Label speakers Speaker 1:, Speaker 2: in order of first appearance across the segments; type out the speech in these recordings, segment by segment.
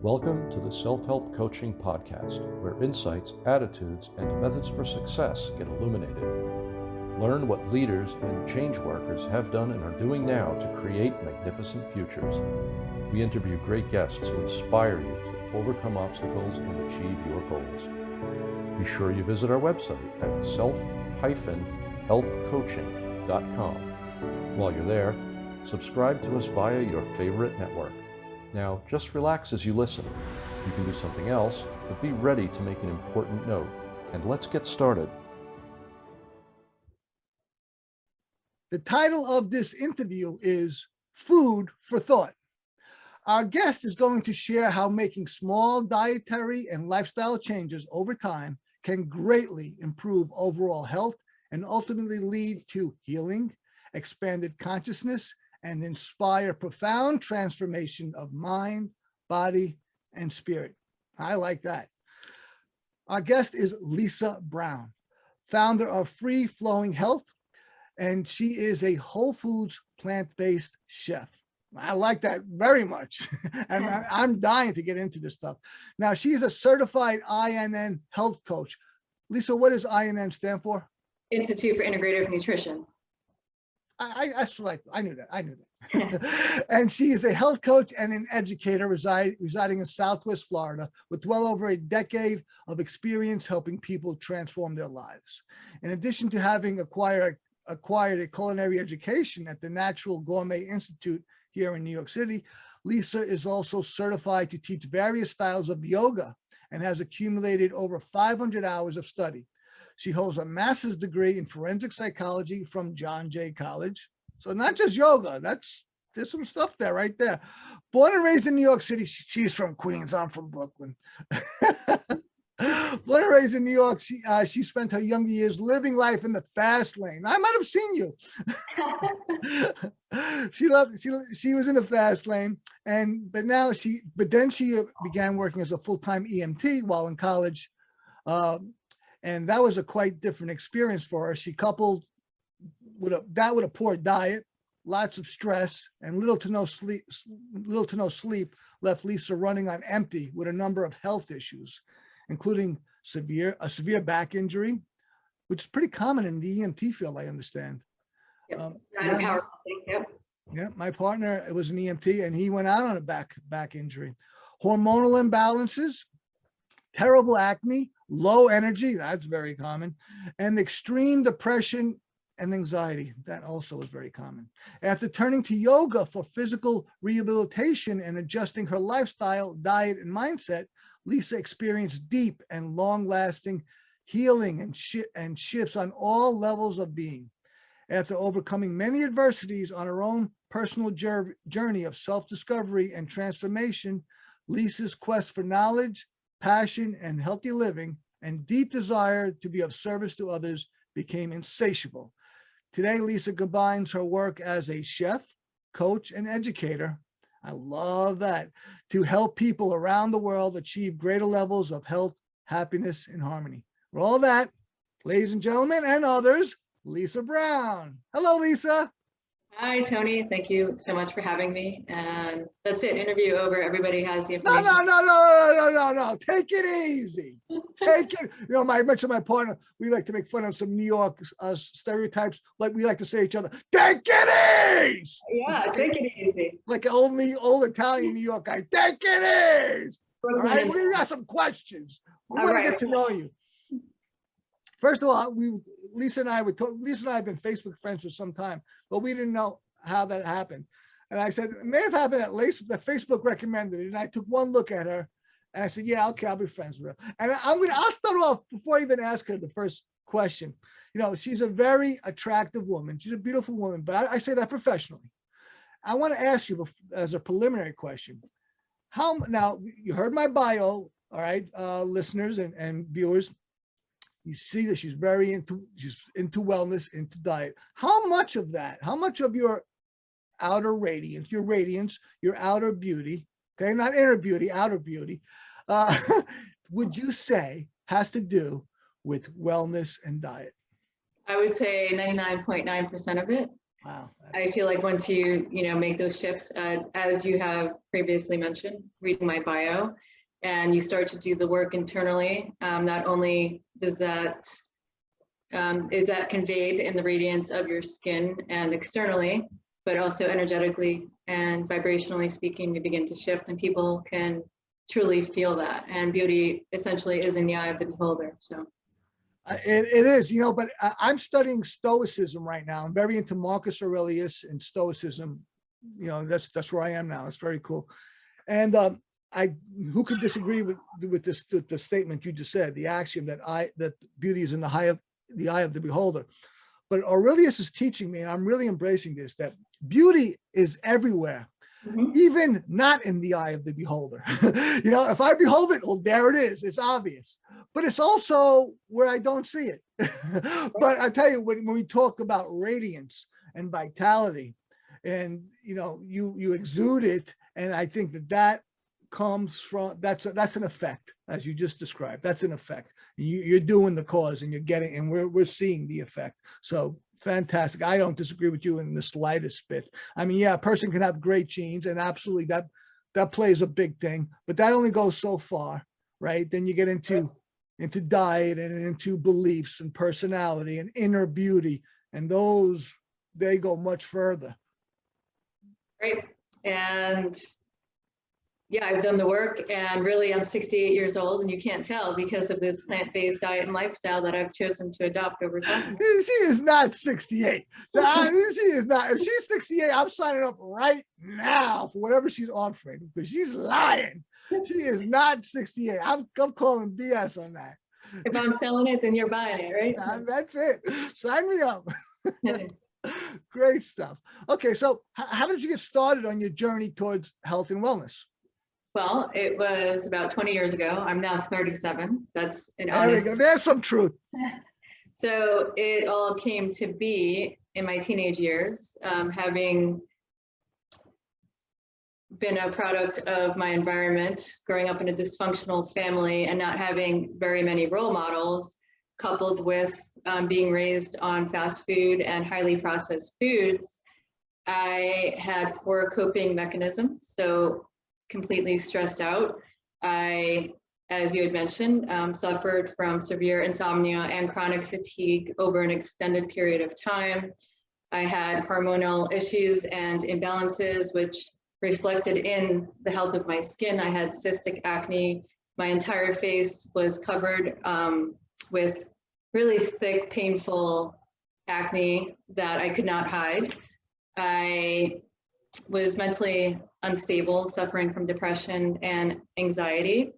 Speaker 1: Welcome to the Self-Help Coaching Podcast, where insights, attitudes, and methods for success get illuminated. Learn what leaders and change workers have done and are doing now to create magnificent futures. We interview great guests who inspire you to overcome obstacles and achieve your goals. Be sure you visit our website at self-helpcoaching.com. While you're there, subscribe to us via your favorite network. Now, just relax as you listen. You can do something else, but be ready to make an important note. And let's get started.
Speaker 2: The title of this interview is Food for Thought. Our guest is going to share how making small dietary and lifestyle changes over time can greatly improve overall health and ultimately lead to healing, expanded consciousness, and inspire profound transformation of mind, body, and spirit. I like that. Our guest is Lisa Brown, founder of Free Flowing Health, and she is a whole foods plant-based chef. I like that very much. And I'm dying to get into this stuff. Now, she's a certified INN health coach. Lisa, what does INN stand for?
Speaker 3: Institute for Integrative Nutrition.
Speaker 2: That's right. I knew that. And she is a health coach and an educator residing in Southwest Florida with well over a decade of experience helping people transform their lives. In addition to having acquired a culinary education at the Natural Gourmet Institute here in New York City, Lisa is also certified to teach various styles of yoga and has accumulated over 500 hours of study. She holds a master's degree in forensic psychology from John Jay College. So not just yoga, there's some stuff there right there. Born and raised in New York City, she's from Queens, I'm from Brooklyn. Born and raised in New York, she spent her younger years living life in the fast lane. I might have seen you. She was in the fast lane, but then she began working as a full-time EMT while in college. And that was a quite different experience for her. She coupled with a poor diet, lots of stress, and little to no sleep left Lisa running on empty with a number of health issues, including a severe back injury, which is pretty common in the EMT field, I understand.
Speaker 3: Yep.
Speaker 2: Yeah, my partner was an EMT, and he went out on a back injury. Hormonal imbalances, terrible acne, low energy, that's very common, and extreme depression and anxiety, that also is very common. After turning to yoga for physical rehabilitation and adjusting her lifestyle, diet, and mindset, Lisa experienced deep and long-lasting healing and shifts on all levels of being. After overcoming many adversities on her own personal journey of self-discovery and transformation, Lisa's quest for knowledge, passion, and healthy living, and deep desire to be of service to others became insatiable. Today, Lisa combines her work as a chef, coach, and educator. I love that, to help people around the world achieve greater levels of health, happiness, and harmony. For all that, ladies and gentlemen, and others, Lisa Brown. Hello, Lisa.
Speaker 3: Hi, Tony. Thank you so much for having me. And that's it. Interview over. Everybody has the information.
Speaker 2: No. Take it easy. Take it. I mentioned my partner. We like to make fun of some New York stereotypes. Like we like to say to each other, take it easy.
Speaker 3: Yeah, take it easy.
Speaker 2: Like an old Italian New York guy. Take it easy. All right, we got some questions. We want to get to know you. First of all, Lisa and I have been Facebook friends for some time, but we didn't know how that happened. And I said, it may have happened at least that Facebook recommended it. And I took one look at her and I said, yeah, okay, I'll be friends with her. And I'll start off before I even ask her the first question. She's a very attractive woman. She's a beautiful woman, but I say that professionally. I want to ask you as a preliminary question, now you heard my bio, all right, listeners and viewers. You see that she's into wellness, into diet. How much of your outer radiance, your outer beauty, okay, not inner beauty, outer beauty, would you say has to do with wellness and diet?
Speaker 3: I would say 99.9% of it.
Speaker 2: Wow.
Speaker 3: I feel like once you make those shifts, as you have previously mentioned, reading my bio, and you start to do the work internally, not only does that is that conveyed in the radiance of your skin and externally, but also energetically and vibrationally speaking, you begin to shift, and people can truly feel that. And beauty essentially is in the eye of the beholder. So.
Speaker 2: It is, but I'm studying Stoicism right now. I'm very into Marcus Aurelius and Stoicism. That's where I am now. It's very cool. And who could disagree with this the statement you just said, the axiom that beauty is in the eye of the beholder. But Aurelius is teaching me, and I'm really embracing this, that beauty is everywhere. Even not in the eye of the beholder. If I behold it, well, there it is. It's obvious. But it's also where I don't see it. But I tell you, when we talk about radiance and vitality, and you exude it, and I think that comes from that's an effect, as you just described. That's an effect. You're doing the cause, and you're getting, and we're seeing the effect. So. Fantastic. I don't disagree with you in the slightest bit. I mean, yeah, a person can have great genes, and absolutely that plays a big thing, but that only goes so far, right? Then you get into diet and into beliefs and personality and inner beauty, and they go much further.
Speaker 3: Great. And yeah, I've done the work, and really I'm 68 years old, and you can't tell because of this plant-based diet and lifestyle that I've chosen to adopt over time.
Speaker 2: She is not 68. She is not. If she's 68, I'm signing up right now for whatever she's offering, because she's lying. She is not 68. I'm calling BS on that.
Speaker 3: If I'm selling it, then you're buying it, right?
Speaker 2: That's it. Sign me up. Great stuff. Okay, so how did you get started on your journey towards health and wellness?
Speaker 3: Well, it was about 20 years ago. I'm now 37. That's an honest.
Speaker 2: There we go. There's some truth.
Speaker 3: So it all came to be in my teenage years, having been a product of my environment, growing up in a dysfunctional family and not having very many role models, coupled with being raised on fast food and highly processed foods. I had poor coping mechanisms, so completely stressed out. I, as you had mentioned, suffered from severe insomnia and chronic fatigue over an extended period of time. I had hormonal issues and imbalances, which reflected in the health of my skin. I had cystic acne. My entire face was covered with really thick, painful acne that I could not hide. I was mentally unstable, suffering from depression and anxiety.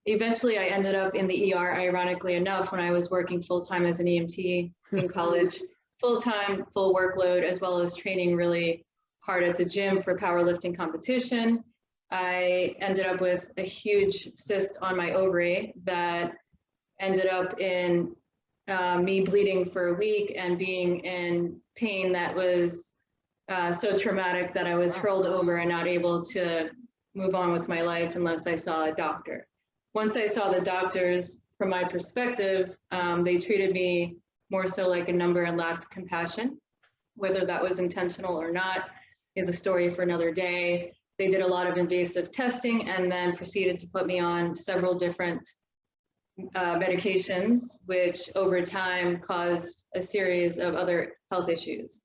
Speaker 3: Eventually, I ended up in the ER, ironically enough, when I was working full-time as an EMT in college, full-time, full workload, as well as training really hard at the gym for powerlifting competition. I ended up with a huge cyst on my ovary that ended up in me bleeding for a week and being in pain that was so traumatic that I was hurled over and not able to move on with my life unless I saw a doctor. Once I saw the doctors, from my perspective, they treated me more so like a number and lacked compassion. Whether that was intentional or not is a story for another day. They did a lot of invasive testing and then proceeded to put me on several different medications, which over time caused a series of other health issues.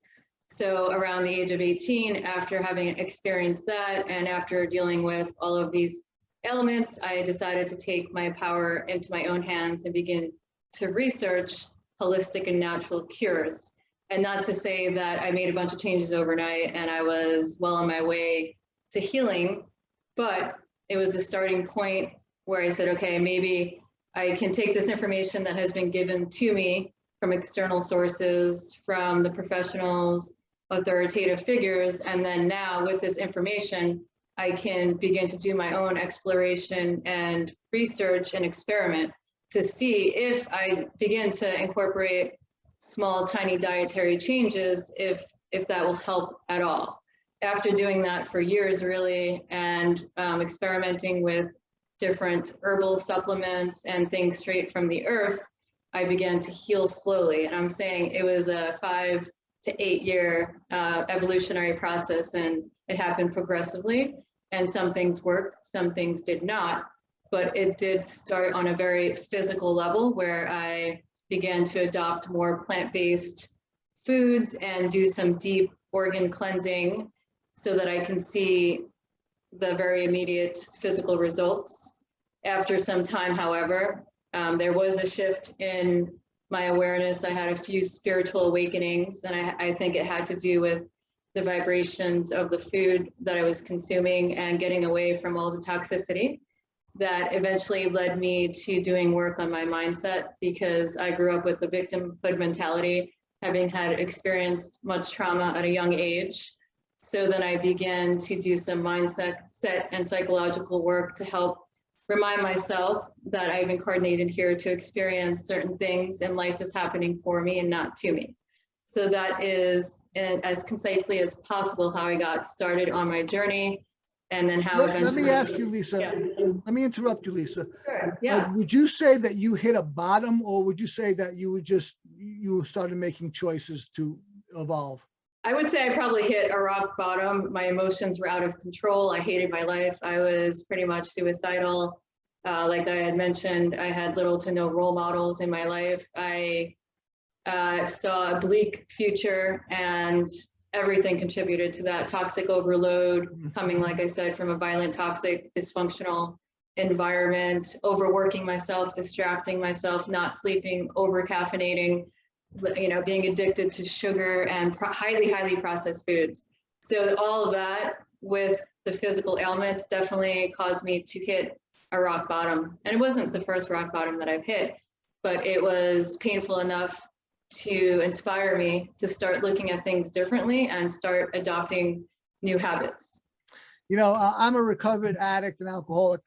Speaker 3: So around the age of 18, after having experienced that and after dealing with all of these ailments, I decided to take my power into my own hands and begin to research holistic and natural cures. And not to say that I made a bunch of changes overnight and I was well on my way to healing, but it was a starting point where I said, okay, maybe I can take this information that has been given to me from external sources, from the professionals, authoritative figures, and then now with this information, I can begin to do my own exploration and research and experiment to see if I begin to incorporate small, tiny dietary changes, if that will help at all. After doing that for years, really, and experimenting with different herbal supplements and things straight from the earth, I began to heal slowly. And I'm saying it was a 5 to 8-year evolutionary process, and it happened progressively. And some things worked, some things did not. But it did start on a very physical level where I began to adopt more plant-based foods and do some deep organ cleansing so that I can see the very immediate physical results. After some time, however, there was a shift in my awareness. I had a few spiritual awakenings, and I think it had to do with the vibrations of the food that I was consuming and getting away from all the toxicity. That eventually led me to doing work on my mindset, because I grew up with the victimhood mentality, having had experienced much trauma at a young age. So then I began to do some mindset and psychological work to help remind myself that I've incarnated here to experience certain things, and life is happening for me and not to me. So that is, as concisely as possible, how I got started on my journey. And then how
Speaker 2: let me ask you, Lisa. Yeah. Let me interrupt you, Lisa.
Speaker 3: Sure. Yeah.
Speaker 2: Would you say that you hit a bottom, or would you say that you started making choices to evolve?
Speaker 3: I would say I probably hit a rock bottom. My emotions were out of control. I hated my life. I was pretty much suicidal. Like I had mentioned, I had little to no role models in my life. I saw a bleak future, and everything contributed to that. Toxic overload, coming, like I said, from a violent, toxic, dysfunctional environment, overworking myself, distracting myself, not sleeping, over caffeinating, being addicted to sugar and highly processed foods. So all of that with the physical ailments definitely caused me to hit a rock bottom. And it wasn't the first rock bottom that I've hit, but it was painful enough to inspire me to start looking at things differently and start adopting new habits.
Speaker 2: I'm a recovered addict and alcoholic,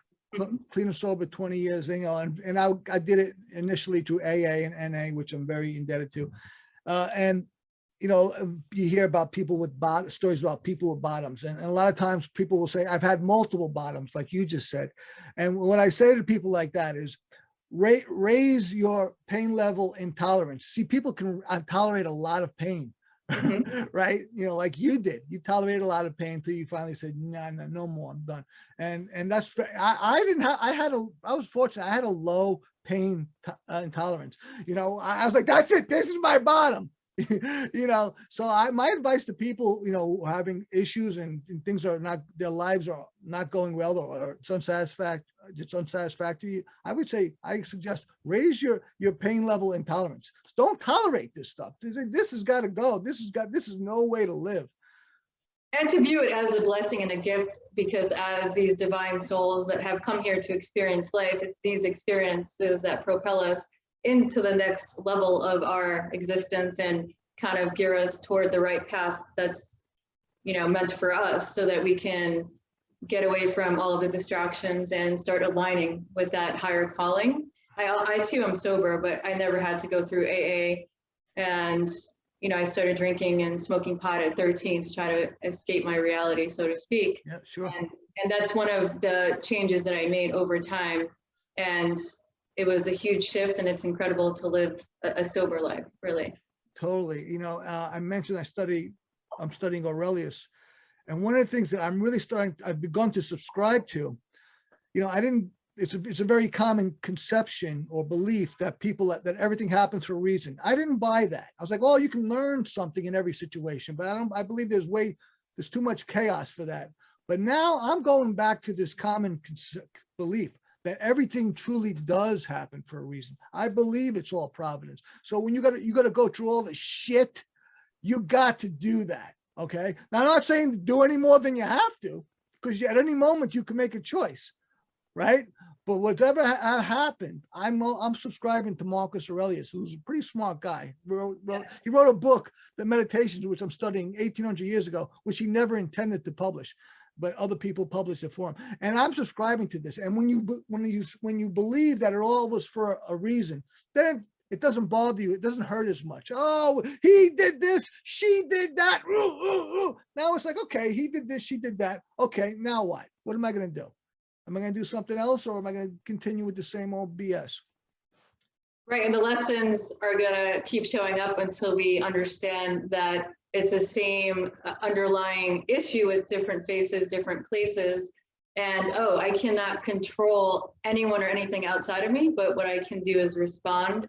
Speaker 2: clean and sober 20 years, and I did it initially through AA and NA, which I'm very indebted to. You hear about people with stories about people with bottoms. And a lot of times people will say, I've had multiple bottoms, like you just said. And what I say to people like that is, raise your pain level intolerance. See, people can tolerate a lot of pain, right? Like you did. You tolerated a lot of pain until you finally said, no more, I'm done. And that's, I was fortunate. I had a low pain intolerance. I was like, that's it. This is my bottom. So my advice to people, having issues and things are not, their lives are not going well, or it's unsatisfactory, I suggest raise your pain level intolerance. Don't tolerate this stuff. This has got to go. This is no way to live.
Speaker 3: And to view it as a blessing and a gift, because as these divine souls that have come here to experience life, it's these experiences that propel us into the next level of our existence and kind of gear us toward the right path that's, meant for us, so that we can get away from all of the distractions and start aligning with that higher calling. I too am sober, but I never had to go through AA. And, I started drinking and smoking pot at 13 to try to escape my reality, so to speak.
Speaker 2: Yeah, sure.
Speaker 3: And that's one of the changes that I made over time. And it was a huge shift, and it's incredible to live a sober life, really.
Speaker 2: Totally. I mentioned I'm studying Aurelius. And one of the things that I've begun to subscribe to, it's a very common conception or belief that that everything happens for a reason. I didn't buy that. I was like, oh, you can learn something in every situation, but I believe there's too much chaos for that. But now I'm going back to this common belief that everything truly does happen for a reason. I believe it's all providence. So when you got to go through all the shit, you got to do that. Okay. Now, I'm not saying to do any more than you have to, because at any moment you can make a choice, right? But whatever happened, I'm subscribing to Marcus Aurelius, who's a pretty smart guy. He wrote a book, The Meditations, which I'm studying 1800 years ago, which he never intended to publish, but other people published it for him. And I'm subscribing to this. And when you believe that it all was for a reason, then it doesn't bother you. It doesn't hurt as much. Oh, he did this, she did that. Now it's like, okay, he did this, she did that. Okay, now what? What am I going to do? Am I going to do something else, or am I going to continue with the same old BS?
Speaker 3: Right, and the lessons are gonna keep showing up until we understand that it's the same underlying issue with different faces, different places. And oh, I cannot control anyone or anything outside of me, but what I can do is respond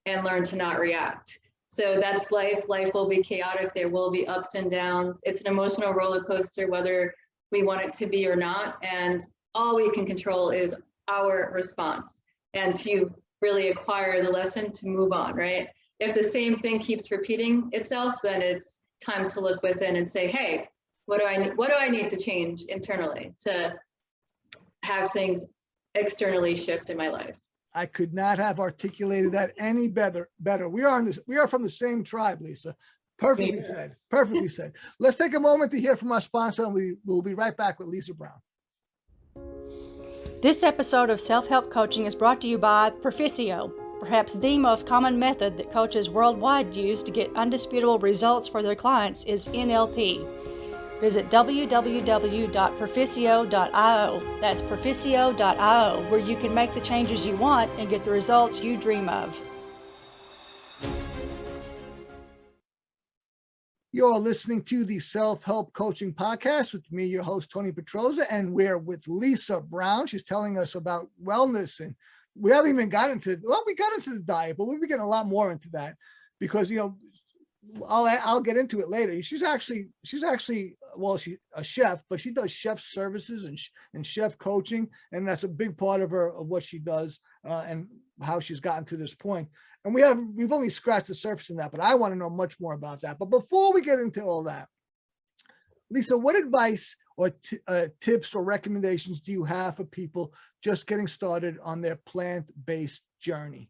Speaker 3: and learn to not react. So that's life. Life will be chaotic. There will be ups and downs. It's an emotional roller coaster, whether we want it to be or not. And all we can control is our response and to really acquire the lesson to move on, right? If the same thing keeps repeating itself, then it's time to look within and say, hey, what do I need to change internally to have things externally shift in my life?
Speaker 2: I could not have articulated that any better. We are from the same tribe, Lisa. Perfectly said. Perfectly said. Let's take a moment to hear from our sponsor, and we will be right back with Lisa Brown.
Speaker 4: This episode of Self-Help Coaching is brought to you by Proficio, perhaps the most common method that coaches worldwide use to get undisputable results for their clients is NLP. Visit www.proficio.io. That's proficio.io, where you can make the changes you want and get the results you dream of.
Speaker 2: You're listening to the Self-Help Coaching Podcast with me, your host, Tony Petrozza, and we're with Lisa Brown. She's telling us about wellness, and we haven't even got into, we got into the diet, but we'll be getting a lot more into that because, I'll get into it later. She's actually, she's a chef, but she does chef services and chef coaching. And that's a big part of what she does and how she's gotten to this point. And we've only scratched the surface in that, but I want to know much more about that. But before we get into all that, Lisa, what advice or tips or recommendations do you have for people just getting started on their plant-based journey?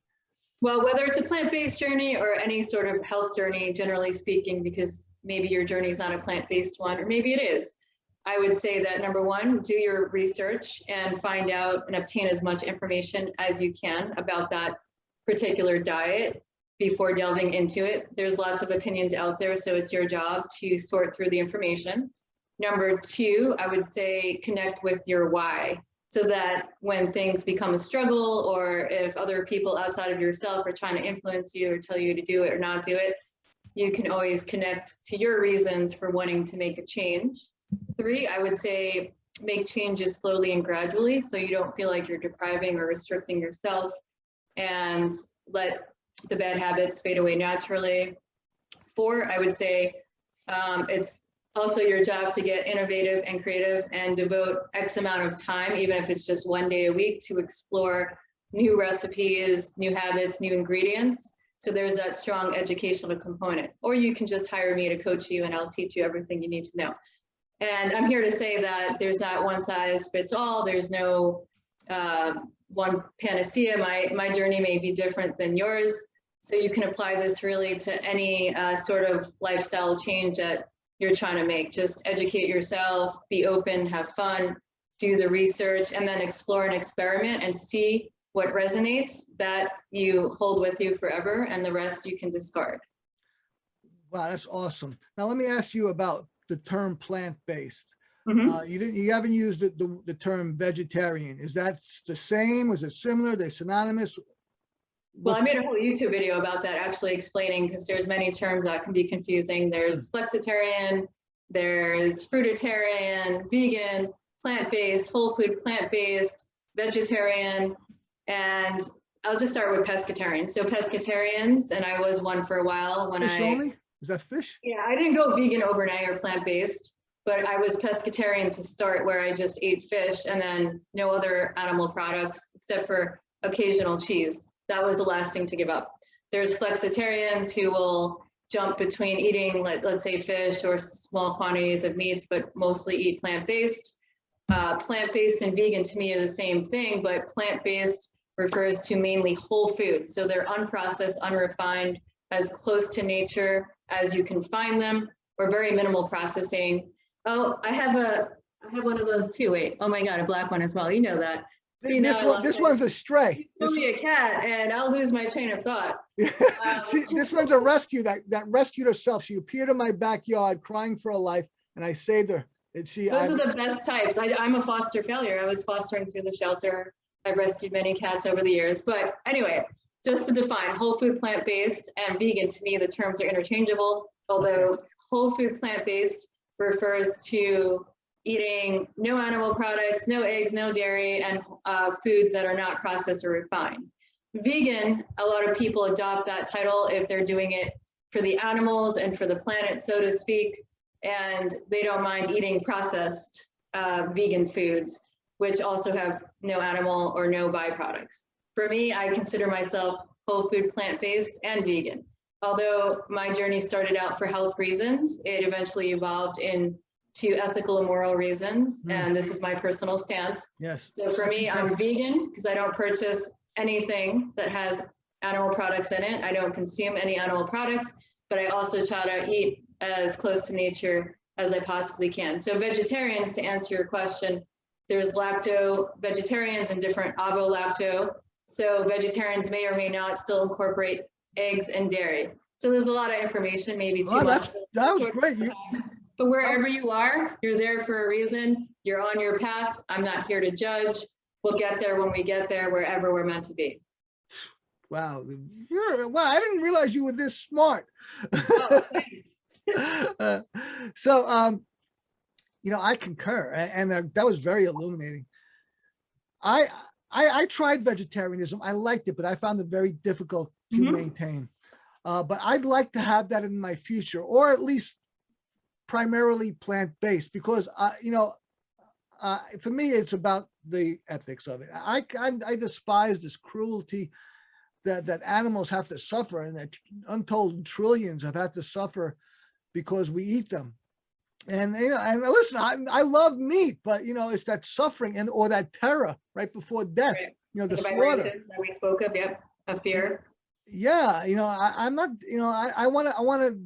Speaker 3: Well, whether it's a plant-based journey or any sort of health journey, generally speaking, because maybe your journey is not a plant-based one, or maybe it is, I would say that number one, do your research and find out and obtain as much information as you can about that particular diet before delving into it. There's lots of opinions out there, so it's your job to sort through the information. Number two, I would say connect with your why, so that when things become a struggle, or if other people outside of yourself are trying to influence you or tell you to do it or not do it, you can always connect to your reasons for wanting to make a change. Three, I would say make changes slowly and gradually so you don't feel like you're depriving or restricting yourself, and let the bad habits fade away naturally. Four, I would say it's also your job to get innovative and creative and devote X amount of time, even if it's just 1 day a week, to explore new recipes, new habits, new ingredients. So there's that strong educational component. Or you can just hire me to coach you and I'll teach you everything you need to know. And I'm here to say that there's not one size fits all. There's no one panacea. My journey may be different than yours. So you can apply this really to any sort of lifestyle change that you're trying to make. Just educate yourself, be open, have fun, do the research, and then explore and experiment and see what resonates that you hold with you forever, and the rest you can discard.
Speaker 2: Wow, that's awesome. Now let me ask you about the term plant-based.
Speaker 3: Mm-hmm.
Speaker 2: You haven't used the term vegetarian. Is that the same? Is it similar? They're synonymous?
Speaker 3: Well, I made a whole YouTube video about that, actually explaining, because there's many terms that can be confusing. There's flexitarian, there's fruitarian, vegan, plant-based, whole food plant-based, vegetarian, and I'll just start with pescatarian. So pescatarians, and I was one for a while when
Speaker 2: fish only? Is that fish?
Speaker 3: Yeah, I didn't go vegan overnight or plant-based, but I was pescatarian to start, where I just ate fish and then no other animal products except for occasional cheese. That was the last thing to give up. There's flexitarians who will jump between eating, let's say, fish or small quantities of meats, but mostly eat plant-based. Plant-based and vegan to me are the same thing, but plant-based refers to mainly whole foods. So they're unprocessed, unrefined, as close to nature as you can find them, or very minimal processing. Oh, I have one of those too. Wait, oh my God, a black one as well. You know that.
Speaker 2: See, this one's a stray.
Speaker 3: Show me a cat and I'll lose my train of thought.
Speaker 2: This one's a rescue that rescued herself. She appeared in my backyard crying for her life, and I saved her. Those
Speaker 3: are the best types. I'm a foster failure. I was fostering through the shelter. I've rescued many cats over the years. But anyway, just to define whole food plant-based and vegan, to me, the terms are interchangeable, although whole food plant-based refers to eating no animal products, no eggs, no dairy, and foods that are not processed or refined. Vegan, a lot of people adopt that title if they're doing it for the animals and for the planet, so to speak, and they don't mind eating processed vegan foods, which also have no animal or no byproducts. For me, I consider myself whole food plant-based and vegan. Although my journey started out for health reasons, it eventually evolved into ethical and moral reasons, and this is my personal stance.
Speaker 2: Yes.
Speaker 3: So for me, I'm vegan because I don't purchase anything that has animal products in it. I don't consume any animal products, but I also try to eat as close to nature as I possibly can. So vegetarians, to answer your question, there's lacto-vegetarians and different ovo-lacto. So vegetarians may or may not still incorporate eggs and dairy. So there's a lot of information, maybe too much.
Speaker 2: That was great.
Speaker 3: But wherever you are, you're there for a reason. You're on your path. I'm not here to judge. We'll get there when we get there, wherever we're meant to be.
Speaker 2: Wow. Wow, I didn't realize you were this smart.
Speaker 3: Oh,
Speaker 2: So, I concur, and that was very illuminating. I tried vegetarianism. I liked it, but I found it very difficult to maintain. But I'd like to have that in my future, or at least primarily plant-based, because for me, it's about the ethics of it. I despise this cruelty that animals have to suffer, and that untold trillions have had to suffer because we eat them. And and listen, I love meat, but it's that suffering or that terror right before death.
Speaker 3: Right.
Speaker 2: The slaughter that
Speaker 3: we spoke of, of fear.
Speaker 2: Yeah, I'm not. I want to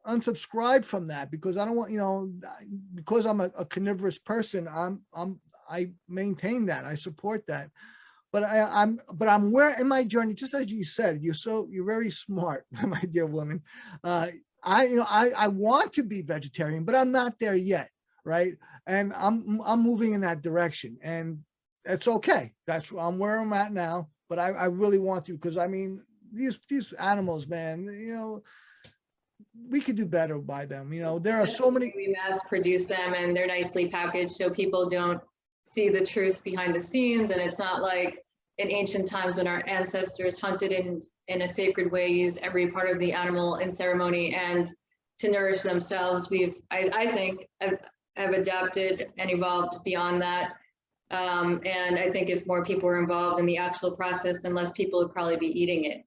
Speaker 2: unsubscribe from that, because I don't want. Because I'm a carnivorous person, I maintain that. I support that. But I'm where in my journey, just as you said, you're very smart, my dear woman. I want to be vegetarian, but I'm not there yet, right? And I'm moving in that direction, and it's okay. I'm where I'm at now. But I really want to, because these animals, man, we could do better by them. There are so many.
Speaker 3: We mass produce them, and they're nicely packaged, so people don't see the truth behind the scenes. And it's not like in ancient times when our ancestors hunted in a sacred way, used every part of the animal in ceremony and to nourish themselves. I think have adapted and evolved beyond that. And I think if more people were involved in the actual process, then less people would probably be eating it.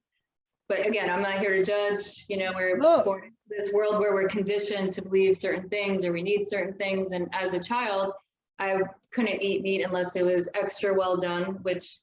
Speaker 3: But again, I'm not here to judge. We're born into this world where we're conditioned to believe certain things, or we need certain things. And as a child, I couldn't eat meat unless it was extra well done, which,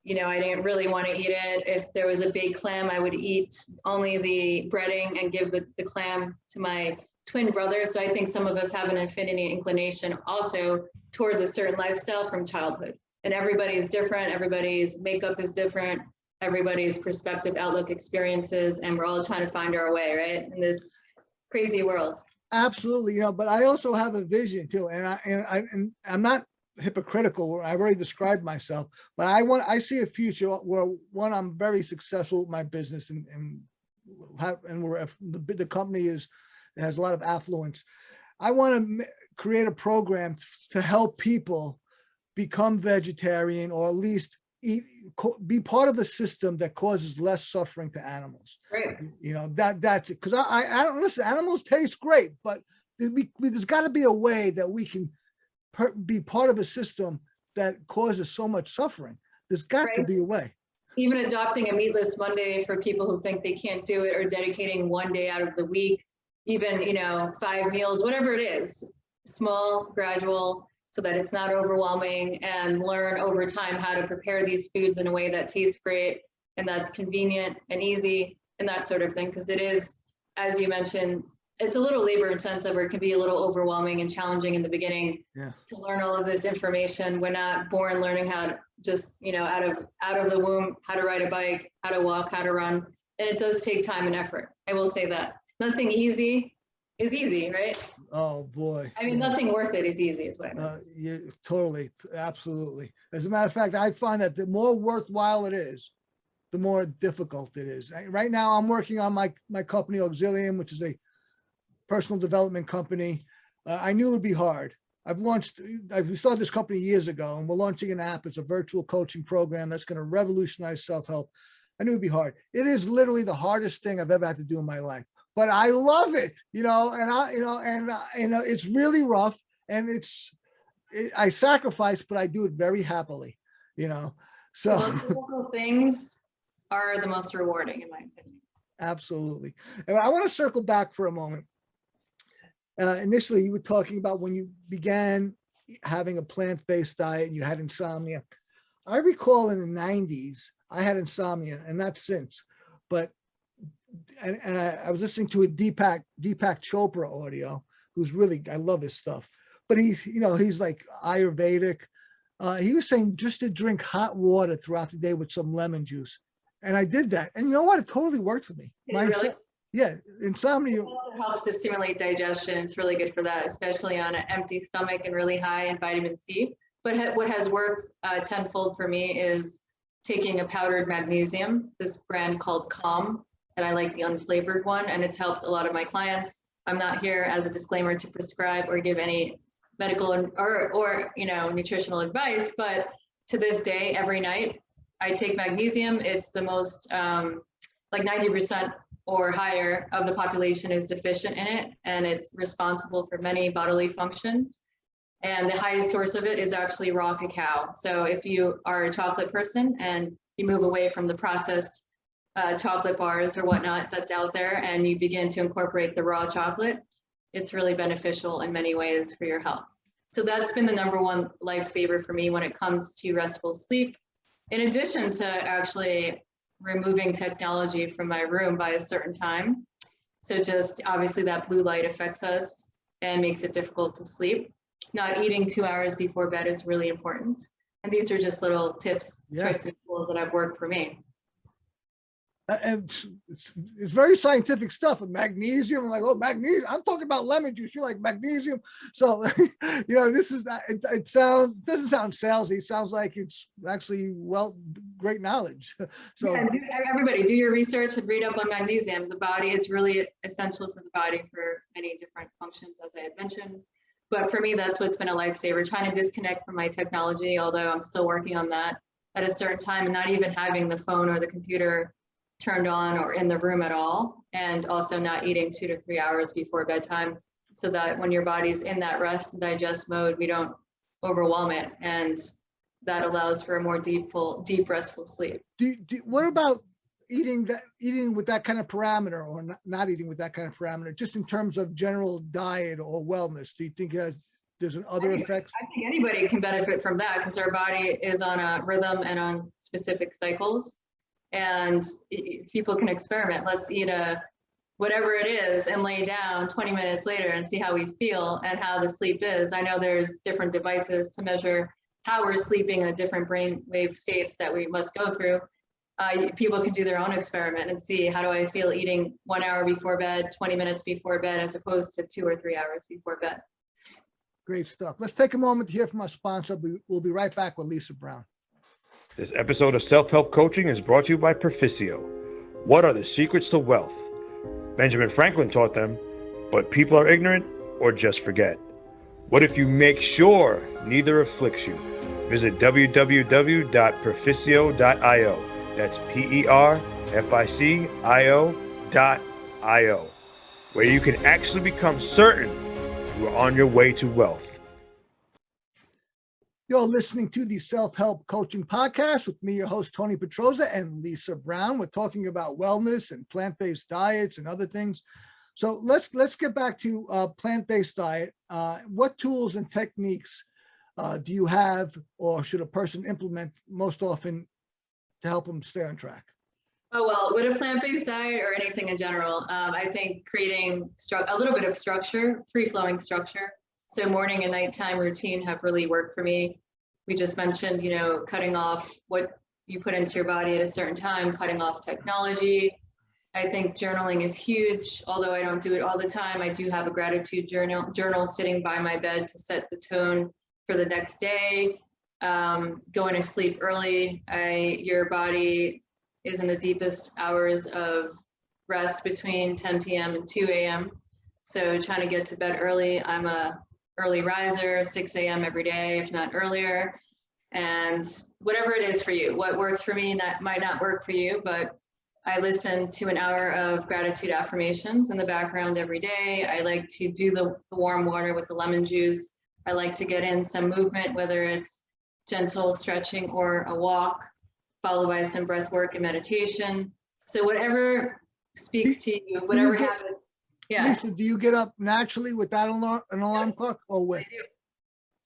Speaker 3: I didn't really want to eat it. If there was a baked clam, I would eat only the breading and give the clam to my twin brother. So I think some of us have an affinity inclination also towards a certain lifestyle from childhood. And everybody's different. Everybody's makeup is different. Everybody's perspective, outlook, experiences, and we're all trying to find our way, right, in this crazy world.
Speaker 2: Absolutely, but I also have a vision too, and I'm not hypocritical. I've already described myself, but I see a future where, one, I'm very successful with my business, and where the company has a lot of affluence. I want to create a program to help people become vegetarian, or at least be part of the system that causes less suffering to animals.
Speaker 3: Right.
Speaker 2: That's it. Because I don't listen. Animals taste great, but there's got to be a way that we can be part of a system that causes so much suffering. There's got to be a way.
Speaker 3: Even adopting a meatless Monday for people who think they can't do it, or dedicating one day out of the week, even 5 meals, whatever it is, small, gradual, so that it's not overwhelming, and learn over time how to prepare these foods in a way that tastes great and that's convenient and easy and that sort of thing. Because it is, as you mentioned, it's a little labor intensive, or it can be a little overwhelming and challenging in the beginning to learn all of this information. We're not born learning how to just, out of the womb, how to ride a bike, how to walk, how to run. And it does take time and effort. I will say that. Nothing easy is easy, right?
Speaker 2: Oh boy.
Speaker 3: Nothing worth it is easy, is what I mean.
Speaker 2: Yeah, totally, absolutely. As a matter of fact, I find that the more worthwhile it is, the more difficult it is. Right now, I'm working on my company, Auxilium, which is a personal development company. I knew it would be hard. We started this company years ago, and we're launching an app. It's a virtual coaching program that's going to revolutionize self-help. I knew it'd be hard. It is literally the hardest thing I've ever had to do in my life, but I love it, and it's really rough, and I sacrifice, but I do it very happily, so.
Speaker 3: Those little things are the most rewarding, in my opinion.
Speaker 2: Absolutely. And I want to circle back for a moment. Initially, you were talking about when you began having a plant-based diet and you had insomnia. I recall in the 90s, I had insomnia, and not since, but I was listening to a Deepak Chopra audio, who's really, I love his stuff, but he's like Ayurvedic. He was saying just to drink hot water throughout the day with some lemon juice. And I did that. And you know what? It totally worked for me.
Speaker 3: Really?
Speaker 2: Yeah, insomnia.
Speaker 3: It also helps to stimulate digestion. It's really good for that, especially on an empty stomach and really high in vitamin C. But what has worked tenfold for me is taking a powdered magnesium, this brand called Calm, and I like the unflavored one, and it's helped a lot of my clients. I'm not here as a disclaimer to prescribe or give any medical or nutritional advice, but to this day, every night I take magnesium. It's the most like 90% or higher of the population is deficient in it, and it's responsible for many bodily functions. And the highest source of it is actually raw cacao. So if you are a chocolate person and you move away from the processed chocolate bars or whatnot that's out there, and you begin to incorporate the raw chocolate, it's really beneficial in many ways for your health. So that's been the number one lifesaver for me when it comes to restful sleep. In addition to actually removing technology from my room by a certain time. So just obviously that blue light affects us and makes it difficult to sleep. Not eating 2 hours before bed is really important. And these are just little tips, tricks, and tools that have worked for me.
Speaker 2: And it's very scientific stuff with magnesium. I'm like, oh, magnesium. I'm talking about lemon juice. You like magnesium. So, this is that. It doesn't sound salesy. It sounds like it's actually, great knowledge. So
Speaker 3: yeah, everybody do your research and read up on magnesium. The body, it's really essential for the body for many different functions, as I had mentioned. But for me, that's what's been a lifesaver, trying to disconnect from my technology, although I'm still working on that at a certain time, and not even having the phone or the computer turned on or in the room at all, and also not eating 2 to 3 hours before bedtime, so that when your body's in that rest and digest mode, we don't overwhelm it, and that allows for a more deep restful sleep.
Speaker 2: What about eating with that kind of parameter, or not eating with that kind of parameter, just in terms of general diet or wellness? Do you think there's other effects?
Speaker 3: I think anybody can benefit from that, because our body is on a rhythm and on specific cycles. And people can experiment. Let's eat whatever it is and lay down 20 minutes later and see how we feel and how the sleep is. I know there's different devices to measure how we're sleeping in different brainwave states that we must go through. People can do their own experiment and see, how do I feel eating 1 hour before bed, 20 minutes before bed, as opposed to 2 or 3 hours before bed.
Speaker 2: Great stuff. Let's take a moment to hear from our sponsor. We'll be right back with Lisa Brown.
Speaker 5: This episode of Self-Help Coaching is brought to you by Proficio. What are the secrets to wealth? Benjamin Franklin taught them, but people are ignorant or just forget. What if you make sure neither afflicts you? Visit www.proficio.io. That's PERFICIO.io, where you can actually become certain you are on your way to wealth.
Speaker 2: You're listening to the Self-Help Coaching Podcast with me, your host, Tony Petrozza, and Lisa Brown. We're talking about wellness and plant-based diets and other things. So let's get back to plant-based diet. What tools and techniques do you have, or should a person implement most often to help them stay on track?
Speaker 3: Oh, well, with a plant-based diet or anything in general, I think creating a little bit of structure, free-flowing structure. So morning and nighttime routine have really worked for me. We just mentioned, cutting off what you put into your body at a certain time, cutting off technology. I think journaling is huge. Although I don't do it all the time, I do have a gratitude journal sitting by my bed to set the tone for the next day. Going to sleep early. Your body is in the deepest hours of rest between 10 p.m. and 2 a.m. So trying to get to bed early. I'm a early riser, 6 a.m. every day, if not earlier. And whatever it is for you, what works for me might not work for you, but I listen to an hour of gratitude affirmations in the background every day. I like to do the warm water with the lemon juice. I like to get in some movement, whether it's gentle stretching or a walk, followed by some breath work and meditation. So whatever speaks to you, whatever habits. Yeah.
Speaker 2: Lisa, do you get up naturally without an alarm clock or with?
Speaker 3: I do.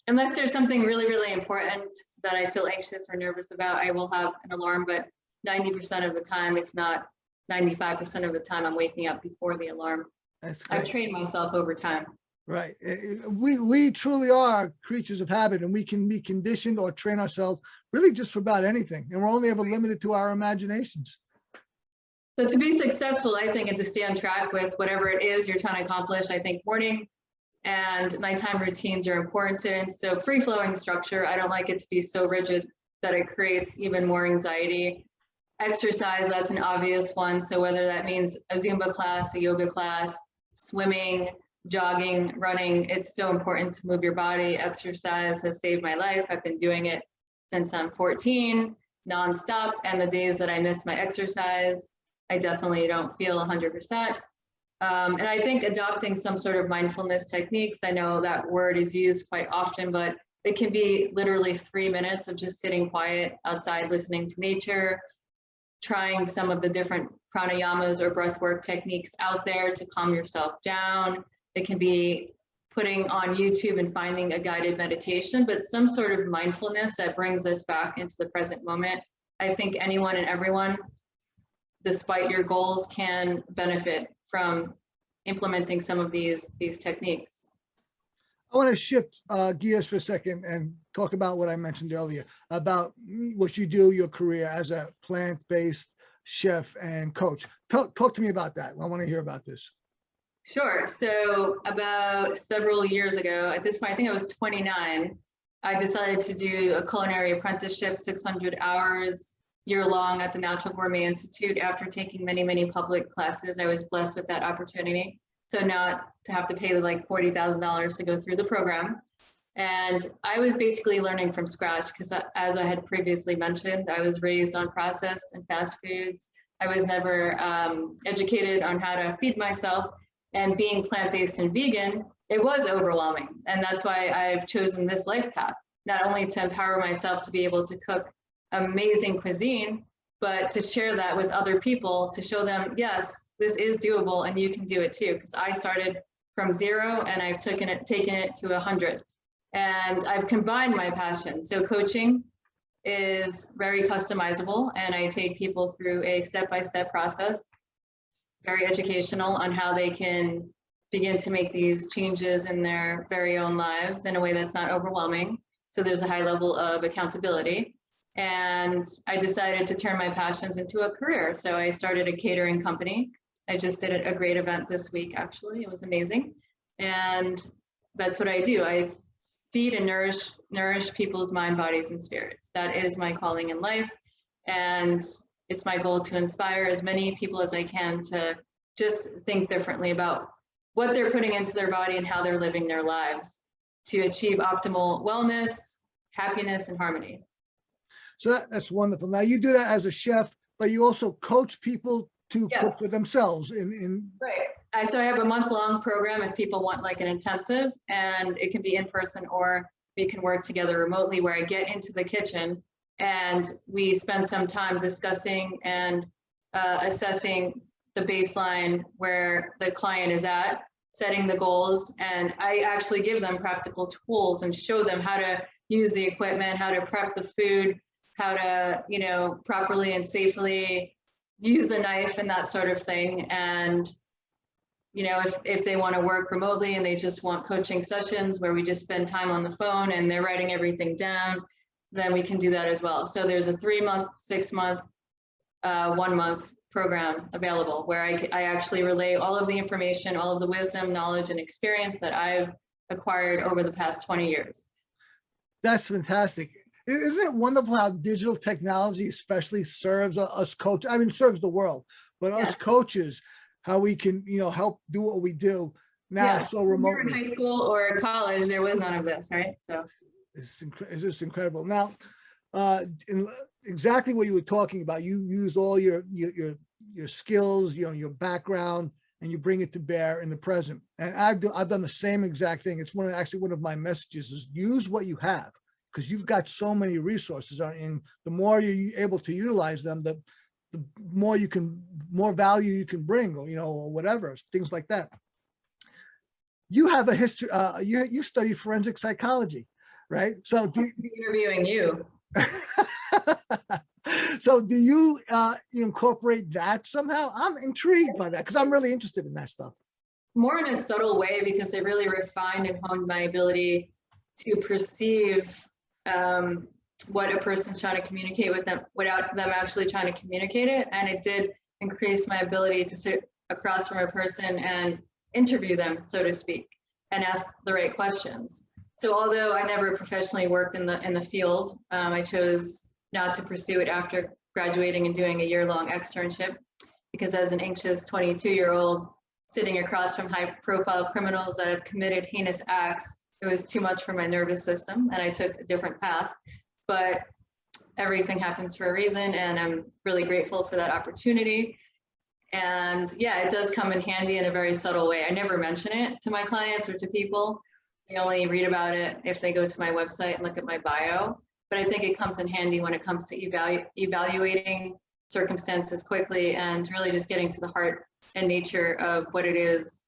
Speaker 3: Unless there's something really, really important that I feel anxious or nervous about, I will have an alarm, but 90% of the time, if not 95% of the time, I'm waking up before the alarm.
Speaker 2: That's great.
Speaker 3: I've trained myself over time.
Speaker 2: Right. We truly are creatures of habit, and we can be conditioned or train ourselves really just for about anything. And we're only ever limited to our imaginations.
Speaker 3: So to be successful, I think, and to stay on track with whatever it is you're trying to accomplish, I think morning and nighttime routines are important. So free-flowing structure, I don't like it to be so rigid that it creates even more anxiety. Exercise, that's an obvious one. So whether that means a Zumba class, a yoga class, swimming, jogging, running, it's so important to move your body. Exercise has saved my life. I've been doing it since I'm 14, nonstop. And the days that I miss my exercise, I definitely don't feel 100%. And I think adopting some sort of mindfulness techniques, I know that word is used quite often, but it can be literally 3 minutes of just sitting quiet outside, listening to nature, trying some of the different pranayamas or breathwork techniques out there to calm yourself down. It can be putting on YouTube and finding a guided meditation, but some sort of mindfulness that brings us back into the present moment. I think anyone and everyone, despite your goals, can benefit from implementing some of these techniques.
Speaker 2: I want to shift gears for a second and talk about what I mentioned earlier about what you do, your career as a plant-based chef and coach. Talk to me about that. I want to hear about this.
Speaker 3: Sure. So about several years ago, at this point, I think I was 29, I decided to do a culinary apprenticeship, 600 hours, year-long at the Natural Gourmet Institute. After taking many, many public classes, I was blessed with that opportunity. So not to have to pay like $40,000 to go through the program. And I was basically learning from scratch because, as I had previously mentioned, I was raised on processed and fast foods. I was never educated on how to feed myself. And being plant-based and vegan, it was overwhelming. And that's why I've chosen this life path, not only to empower myself to be able to cook amazing cuisine, but to share that with other people, to show them, yes, this is doable and you can do it too. Because I started from 0 and I've taken it to 100. And I've combined my passion. So coaching is very customizable, and I take people through a step-by-step process, very educational on how they can begin to make these changes in their very own lives in a way that's not overwhelming. So there's a high level of accountability. And I decided to turn my passions into a career. So I started a catering company. I just did a great event this week, actually. It was amazing. And that's what I do. I feed and nourish people's mind, bodies, and spirits. That is my calling in life. And it's my goal to inspire as many people as I can to just think differently about what they're putting into their body and how they're living their lives to achieve optimal wellness, happiness, and harmony.
Speaker 2: So that's wonderful. Now you do that as a chef, but you also coach people to cook for themselves.
Speaker 3: Right. So I have a month-long program if people want like an intensive, and it can be in person or we can work together remotely, where I get into the kitchen and we spend some time discussing and assessing the baseline where the client is at, setting the goals. And I actually give them practical tools and show them how to use the equipment, how to prep the food, how to, properly and safely use a knife and that sort of thing. And, if they want to work remotely and they just want coaching sessions where we just spend time on the phone and they're writing everything down, then we can do that as well. So there's a 3-month, 6-month, 1-month program available where I actually relay all of the information, all of the wisdom, knowledge, and experience that I've acquired over the past 20 years.
Speaker 2: That's fantastic. Isn't it wonderful how digital technology especially serves us coaches? I mean, serves the world, but us coaches, how we can, help do what we do now so remotely.
Speaker 3: In high school or college, there was none of this, right? So
Speaker 2: it's just incredible. Now, exactly what you were talking about, you used all your skills, your background, and you bring it to bear in the present. And I've done the same exact thing. It's one of my messages is use what you have, because you've got so many resources, and the more you're able to utilize them, the more value you can bring, or whatever, things like that. You have a history. You studied forensic psychology, right? So
Speaker 3: I'll be interviewing you.
Speaker 2: So do you incorporate that somehow? I'm intrigued by that because I'm really interested in that stuff.
Speaker 3: More in a subtle way, because it really refined and honed my ability to perceive what a person's trying to communicate with them without them actually trying to communicate it. And it did increase my ability to sit across from a person and interview them, so to speak, and ask the right questions. So although I never professionally worked in the field, I chose not to pursue it after graduating and doing a year-long externship, because as an anxious 22-year-old sitting across from high-profile criminals that have committed heinous acts, it was too much for my nervous system, and I took a different path. But everything happens for a reason, and I'm really grateful for that opportunity. And yeah, it does come in handy in a very subtle way. I never mention it to my clients or to people. They only read about it if they go to my website and look at my bio. But I think it comes in handy when it comes to evaluating circumstances quickly and really just getting to the heart and nature of what it is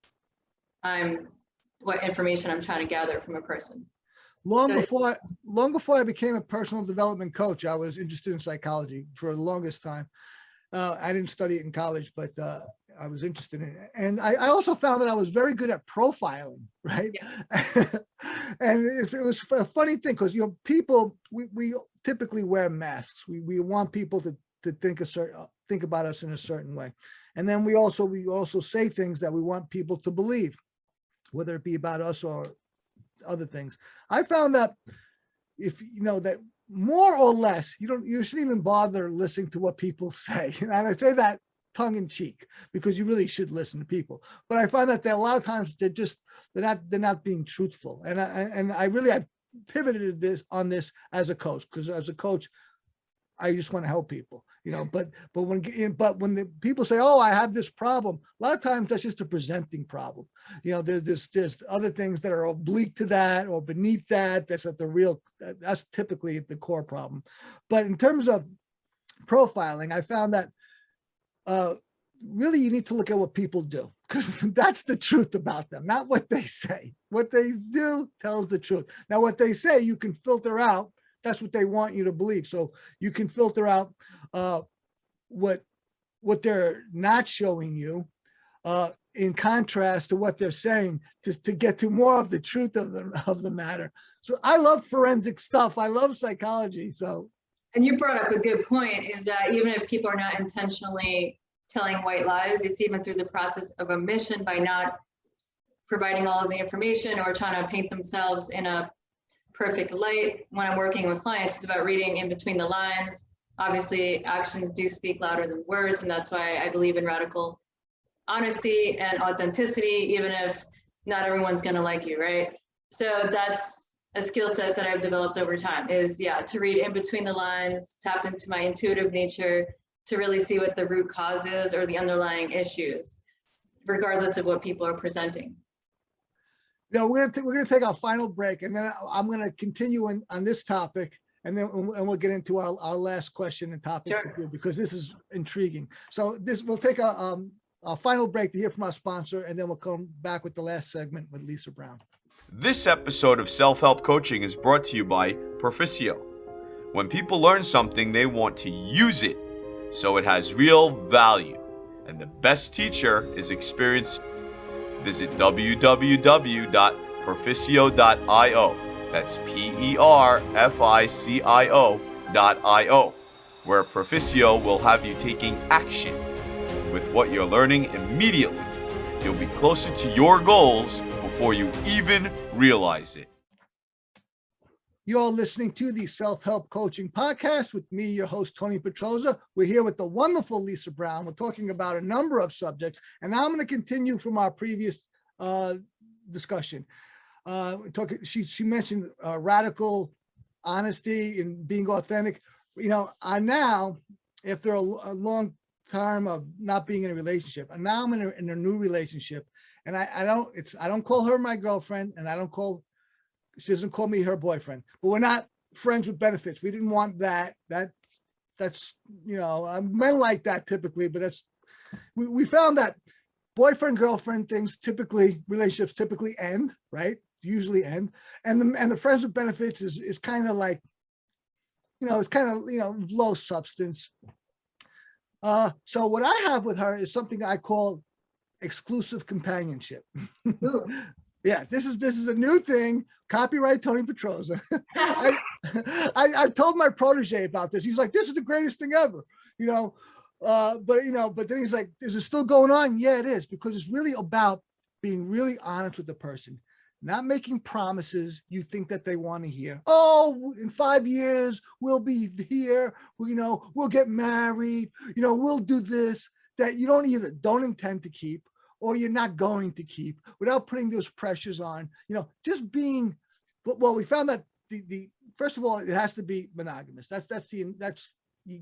Speaker 3: what information I'm trying to gather from a person.
Speaker 2: Long before I became a personal development coach, I was interested in psychology for the longest time. I didn't study it in college, but I was interested in it. And I also found that I was very good at profiling, right? Yeah. And if it was a funny thing, because people, we typically wear masks. We want people to think about us in a certain way. And then we also say things that we want people to believe, whether it be about us or other things. I found that if that more or less, you shouldn't even bother listening to what people say. And I say that tongue in cheek, because you really should listen to people. But I find that a lot of times they're not being truthful. And I pivoted on this as a coach, because as a coach, I just want to help people, but when the people say, oh, I have this problem, a lot of times that's just a presenting problem. There's other things that are oblique to that or beneath that. That's typically the core problem. But in terms of profiling, I found that really you need to look at what people do, because that's the truth about them, not what they say. What they do tells the truth. Now, what they say, you can filter out. That's what they want you to believe. So you can filter out what they're not showing you in contrast to what they're saying, to get to more of the truth of the matter. So I love forensic stuff. I love psychology. So.
Speaker 3: And you brought up a good point, is that even if people are not intentionally telling white lies, it's even through the process of omission, by not providing all of the information or trying to paint themselves in a perfect light. When I'm working with clients, it's about reading in between the lines. Obviously, actions do speak louder than words, and that's why I believe in radical honesty and authenticity, even if not everyone's going to like you, right? So that's a skill set that I've developed over time, is to read in between the lines, tap into my intuitive nature to really see what the root cause is or the underlying issues, regardless of what people are presenting.
Speaker 2: We're gonna take our final break, and then I'm gonna continue on this topic, and then we'll get into our last question and topic. Sure. Because this is intriguing. So we'll take a final break to hear from our sponsor, and then we'll come back with the last segment with Lisa Brown.
Speaker 6: This episode of Self-Help Coaching is brought to you by Proficio. When people learn something, they want to use it, so it has real value. And the best teacher is experienced. Visit www.proficio.io. That's PERFICIO.io, where Proficio will have you taking action with what you're learning immediately. You'll be closer to your goals before you even realize it.
Speaker 2: You're all listening to the Self-Help Coaching Podcast with me, your host, Tony Petrozza. We're here with the wonderful Lisa Brown. We're talking about a number of subjects, and now I'm going to continue from our previous discussion. She mentioned radical honesty and being authentic. You know, now, after a long time of not being in a relationship, and now I'm in a new relationship, and I don't call her my girlfriend, and she doesn't call me her boyfriend, but we're not friends with benefits. We didn't want that. That's, you know, men like that typically, but we found that boyfriend, girlfriend relationships typically end, right? Usually end. And the friends with benefits is kind of like, you know, it's kind of, you know, low substance. So what I have with her is something I call exclusive companionship. Yeah, this is a new thing. Copyright Tony Petrozza. I told my protege about this. He's like, this is the greatest thing ever, you know. But then he's like, is it still going on? Yeah, it is, because it's really about being really honest with the person, not making promises you think that they want to hear. Oh, in 5 years we'll be here. You know, we'll get married. You know, we'll do this that you don't intend to keep, or you're not going to keep, without putting those pressures on, you know, just being, well, we found that the first of all, it has to be monogamous. That's you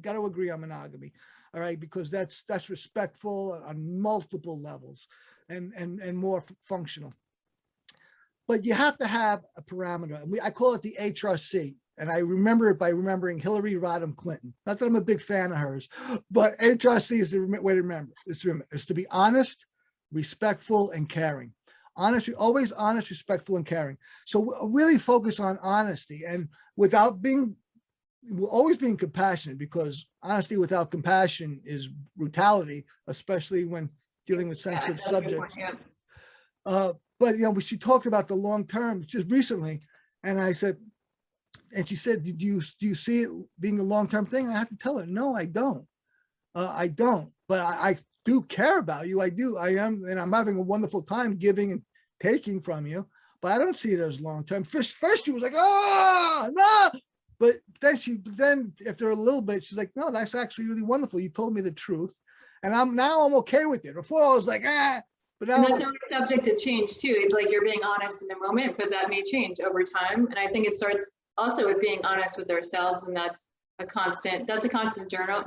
Speaker 2: got to agree on monogamy. All right. Because that's respectful on multiple levels and more functional. But you have to have a parameter. I call it the HRC. And I remember it by remembering Hillary Rodham Clinton. Not that I'm a big fan of hers, but HRC is the way to remember. It's to be honest, respectful, and caring. Always honest, respectful, and caring. So we'll really focus on honesty, and always being compassionate, because honesty without compassion is brutality, especially when dealing with sensitive subjects. But, you know, she talked about the long term just recently, and she said, do you see it being a long-term thing? I had to tell her, no, I don't. I don't, but I do care about you. I do. I am, and I'm having a wonderful time giving and taking from you, but I don't see it as long-term. First she was like, oh, no. But then after a little bit, she's like, no, that's actually really wonderful. You told me the truth. And I'm okay with it. Before I was like, but now.
Speaker 3: And that's always subject to change too. It's like you're being honest in the moment, but that may change over time. And I think it starts also with being honest with ourselves. And that's a constant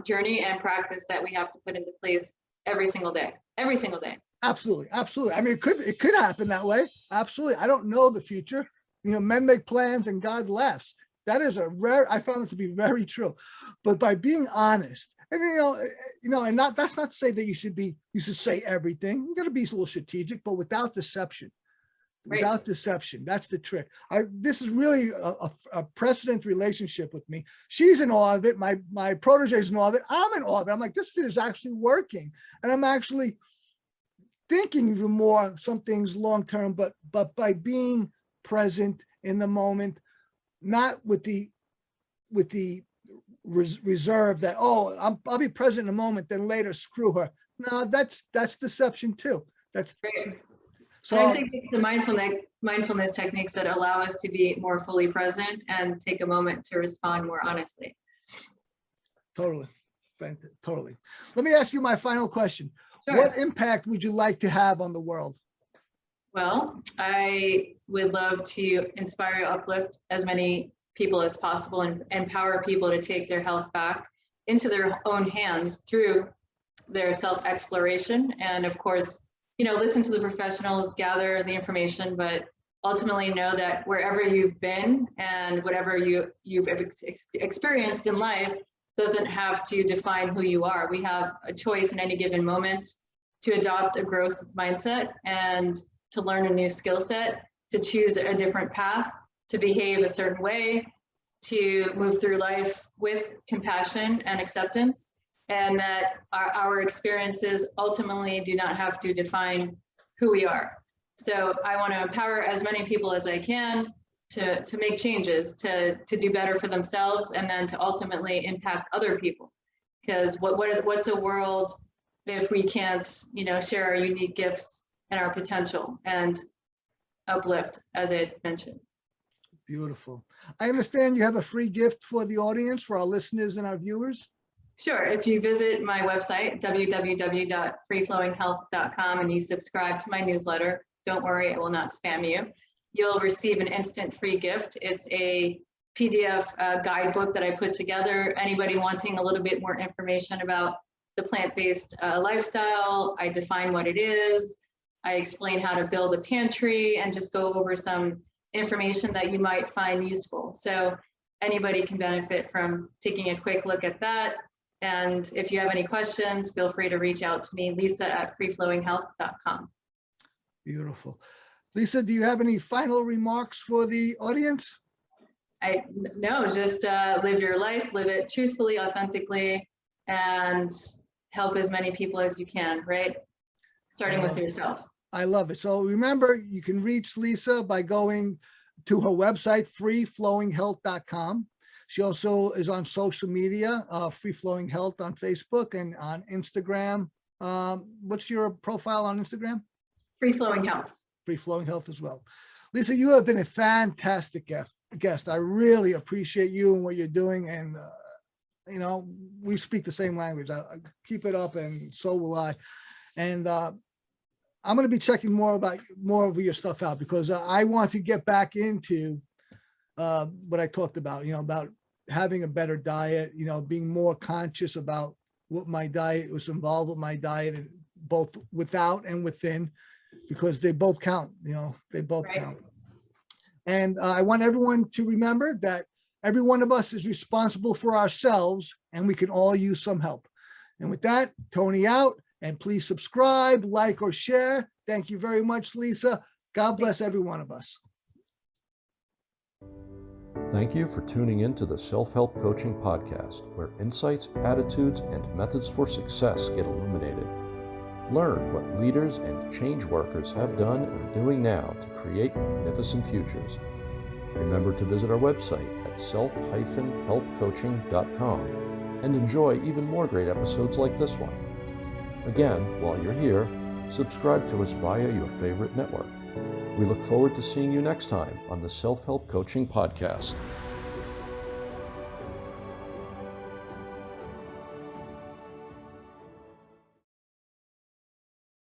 Speaker 3: journey and practice that we have to put into place every single day. Absolutely.
Speaker 2: I mean, it could happen that way. Absolutely. I don't know the future. You know, men make plans and God laughs. That is I found it to be very true. But by being honest, and and that's not to say that you should say everything. You got to be a little strategic, but without deception.
Speaker 3: Right.
Speaker 2: Without deception. That's the trick. This is really a precedent relationship with me. She's in awe of it. My protege is in awe of it. I'm in awe of it. I'm like, this is actually working. And I'm actually thinking even more some things long-term, but by being present in the moment, not with the reserve that, I'll be present in a moment, then later screw her. No, that's deception too. That's
Speaker 3: right.
Speaker 2: So
Speaker 3: I think it's the mindfulness techniques that allow us to be more fully present and take a moment to respond more honestly.
Speaker 2: Totally. Let me ask you my final question. Sure. What impact would you like to have on the world?
Speaker 3: Well, I would love to inspire, uplift as many people as possible and empower people to take their health back into their own hands through their self-exploration. And of course, listen to the professionals, gather the information, but ultimately know that wherever you've been and whatever you've experienced in life doesn't have to define who you are. We have a choice in any given moment to adopt a growth mindset and to learn a new skill set, to choose a different path, to behave a certain way, to move through life with compassion and acceptance, and that our experiences ultimately do not have to define who we are. So I want to empower as many people as I can to make changes, to do better for themselves, and then to ultimately impact other people. Because what's a world if we can't, share our unique gifts and our potential and uplift, as I mentioned.
Speaker 2: Beautiful. I understand you have a free gift for the audience, for our listeners and our viewers.
Speaker 3: Sure. If you visit my website, www.freeflowinghealth.com, and you subscribe to my newsletter, don't worry, it will not spam you. You'll receive an instant free gift. It's a PDF guidebook that I put together. Anybody wanting a little bit more information about the plant-based lifestyle, I define what it is. I explain how to build a pantry and just go over some information that you might find useful. So anybody can benefit from taking a quick look at that. And if you have any questions, feel free to reach out to me, Lisa@freeflowinghealth.com.
Speaker 2: Beautiful. Lisa, do you have any final remarks for the audience?
Speaker 3: No, just live your life, live it truthfully, authentically, and help as many people as you can, right? Starting with yourself.
Speaker 2: I love it. So remember, you can reach Lisa by going to her website, freeflowinghealth.com. She also is on social media, Free Flowing Health on Facebook and on Instagram. What's your profile on Instagram?
Speaker 3: Free Flowing Health.
Speaker 2: Free Flowing Health as well. Lisa, you have been a fantastic guest. I really appreciate you and what you're doing. And, you know, we speak the same language. I keep it up, and so will I. And I'm going to be checking more of your stuff out, because I want to get back into what I talked about, you know, about having a better diet, you know, being more conscious about what my diet was involved with my diet, and both without and within, because they both count, you know, they both count. And I want everyone to remember that every one of us is responsible for ourselves, and we can all use some help. And with that, Tony out, and please subscribe, like, or share. Thank you very much, Lisa. God bless every one of us.
Speaker 1: Thank you for tuning in to the Self-Help Coaching Podcast, where insights, attitudes, and methods for success get illuminated. Learn what leaders and change workers have done and are doing now to create magnificent futures. Remember to visit our website at self-helpcoaching.com and enjoy even more great episodes like this one. Again, while you're here, subscribe to us via your favorite network. We look forward to seeing you next time on the Self-Help Coaching Podcast.